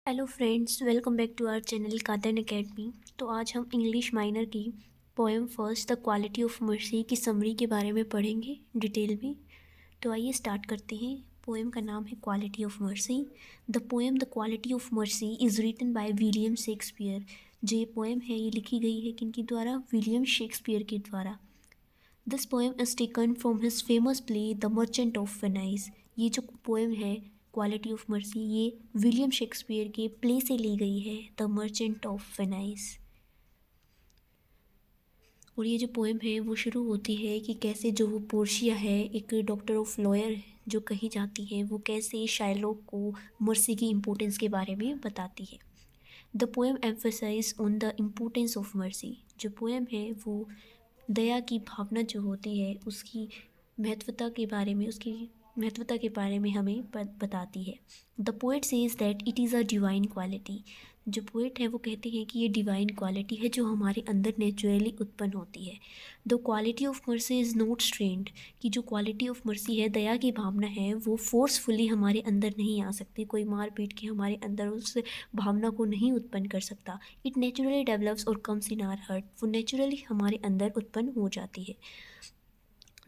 Hello friends, welcome back to our channel Kadan academy. तो आज हम इंग्लिश माइनर की poem first the quality of mercy की summary के बारे में पढ़ेंगे डिटेल में। तो आइए स्टार्ट करते हैं। पोएम का नाम है quality of mercy. The poem the quality of mercy is written by William Shakespeare. जो ये पोएम है ये लिखी गई है किनके द्वारा? विलियम शेक्सपियर के द्वारा। This poem is taken from his famous play the merchant of Venice. ये जो पोएम है क्वालिटी ऑफ मर्सी ये विलियम शेक्सपियर के प्ले से ली गई है द मर्चेंट ऑफ वेनाइस। और ये जो पोएम है वो शुरू होती है कि कैसे जो वो पोर्शिया है एक डॉक्टर ऑफ लॉयर जो कही जाती है वो कैसे शाइलॉक को मर्सी की इम्पोर्टेंस के बारे में बताती है। The poem emphasize on the importance of mercy. जो पोएम है वो दया की भावना जो होती है उसकी महत्वता के बारे में हमें बताती है। The poet says that it is a divine quality. जो पोएट है वो कहते हैं कि ये डिवाइन क्वालिटी है जो हमारे अंदर नेचुरली उत्पन्न होती है। The quality of mercy is not strained. कि जो क्वालिटी ऑफ मर्सी है दया की भावना है वो फोर्सफुली हमारे अंदर नहीं आ सकती। कोई मार पीट के हमारे अंदर उस भावना को नहीं उत्पन्न कर सकता। इट नेचुरली डेवलप्स और कम्स इन आवर हार्ट। वो नेचुरली हमारे अंदर उत्पन्न हो जाती है।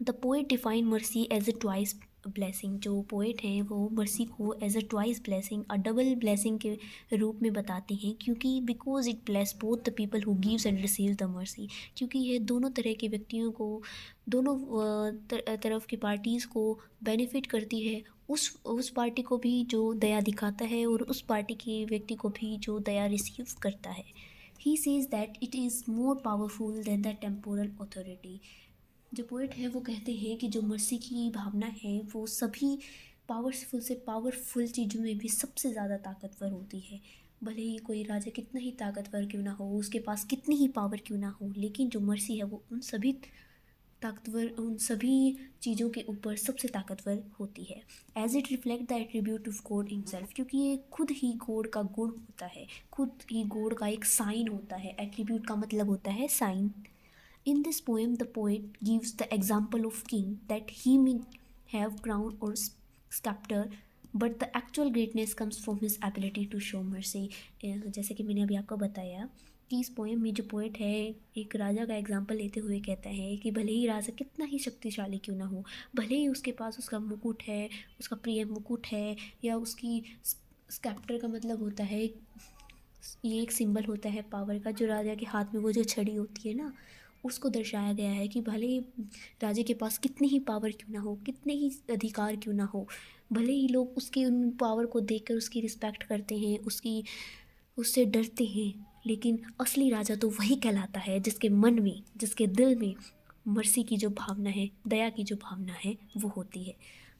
The poet define mercy as a twice blessing. जो पोएट हैं वो मर्सी को as a twice blessing a double blessing के रूप में बताते हैं क्योंकि because it bless both the people who gives and receive the mercy. क्योंकि ये दोनों तरह के व्यक्तियों को दोनों तरफ की पार्टीज़ को बेनिफिट करती है। उस पार्टी को भी जो दया दिखाता है और उस पार्टी के व्यक्ति को भी जो दया रिसीव करता है। He says that it is more powerful than the temporal authority. जो पोएट है वो कहते हैं कि जो मर्सी की भावना है वो सभी पावरफुल से पावरफुल चीज़ों में भी सबसे ज़्यादा ताकतवर होती है। भले ही कोई राजा कितना ही ताकतवर क्यों ना हो, उसके पास कितनी ही पावर क्यों ना हो, लेकिन जो मर्सी है वो उन सभी चीज़ों के ऊपर सबसे ताकतवर होती है। As it reflect the attribute of God himself. क्योंकि ये खुद ही गॉड का गुण होता है, खुद ही गॉड का एक साइन होता है। एट्रीब्यूट का मतलब होता है sign. In this poem, the poet gives the example of king that he may have crown or scepter, but the actual greatness comes from his ability to show mercy। जैसे कि मैंने अभी आपको बताया कि इस पोएम में जो पोएट है एक राजा का एग्जाम्पल लेते हुए कहता है कि भले ही राजा कितना ही शक्तिशाली क्यों ना हो, भले ही उसके पास उसका मुकुट है, उसका प्रिय मुकुट है, या उसकी स्कैप्टर का मतलब होता है ये एक सिंबल होता है पावर का। जो राजा के हाथ में वो जो छड़ी होती है ना, उसको दर्शाया गया है कि भले ही राजा के पास कितनी ही पावर क्यों ना हो, कितने ही अधिकार क्यों ना हो, भले ही लोग उसके उन पावर को देखकर उसकी रिस्पेक्ट करते हैं, उससे डरते हैं, लेकिन असली राजा तो वही कहलाता है जिसके मन में, जिसके दिल में मर्सी की जो भावना है, दया की जो भावना है वो होती है।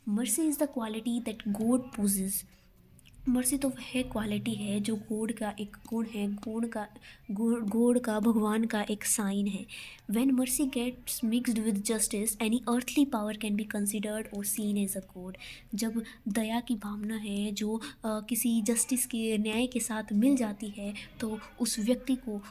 Mercy is the quality that God possess. Mercy तो वह क्वालिटी है जो गॉड का एक गुण है, गॉड का, भगवान का एक साइन है। When mercy gets mixed with justice any earthly power can be considered और सीन एज अ गॉड। जब दया की भावना है जो किसी जस्टिस के न्याय के साथ मिल जाती है तो उस व्यक्ति को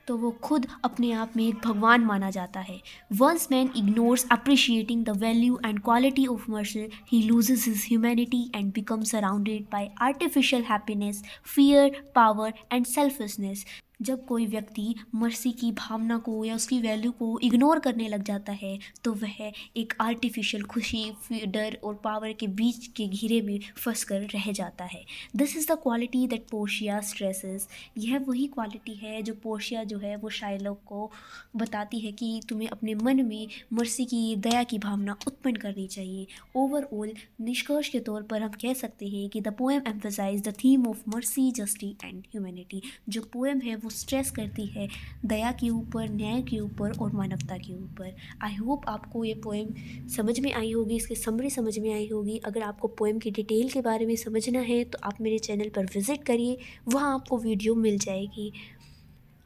तो वो खुद अपने आप में एक भगवान माना जाता है। Once man ignores appreciating the value and quality of mercy he loses his humanity and become surrounded by artificial happiness, fear, power and selfishness. जब कोई व्यक्ति मर्सी की भावना को या उसकी वैल्यू को इग्नोर करने लग जाता है तो वह एक आर्टिफिशियल खुशी, डर और पावर के बीच के घेरे में फंस कर रह जाता है। This is the quality that Portia stresses. यह वही क्वालिटी है जो पोर्शिया जो है वो शाइलॉक को बताती है कि तुम्हें अपने मन में मर्सी की, दया की भावना उत्पन्न करनी चाहिए। ओवरऑल निष्कर्ष के तौर पर हम कह सकते हैं कि the poem emphasize the theme of mercy, justice and humanity. जो पोएम है वो स्ट्रेस करती है दया के ऊपर, न्याय के ऊपर और मानवता के ऊपर। आई होप आपको ये पोएम समझ में आई होगी, इसकी समरी समझ में आई होगी। अगर आपको पोएम की डिटेल के बारे में समझना है तो आप मेरे चैनल पर विज़िट करिए, वहाँ आपको वीडियो मिल जाएगी।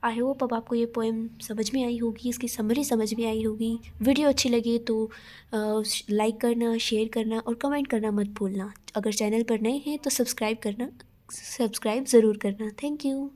आई होप अब आपको ये पोएम समझ में आई होगी, इसकी समरी समझ में आई होगी। वीडियो अच्छी लगे तो लाइक करना, शेयर करना और कमेंट करना मत भूलना। अगर चैनल पर नए हैं तो सब्सक्राइब ज़रूर करना। Thank you.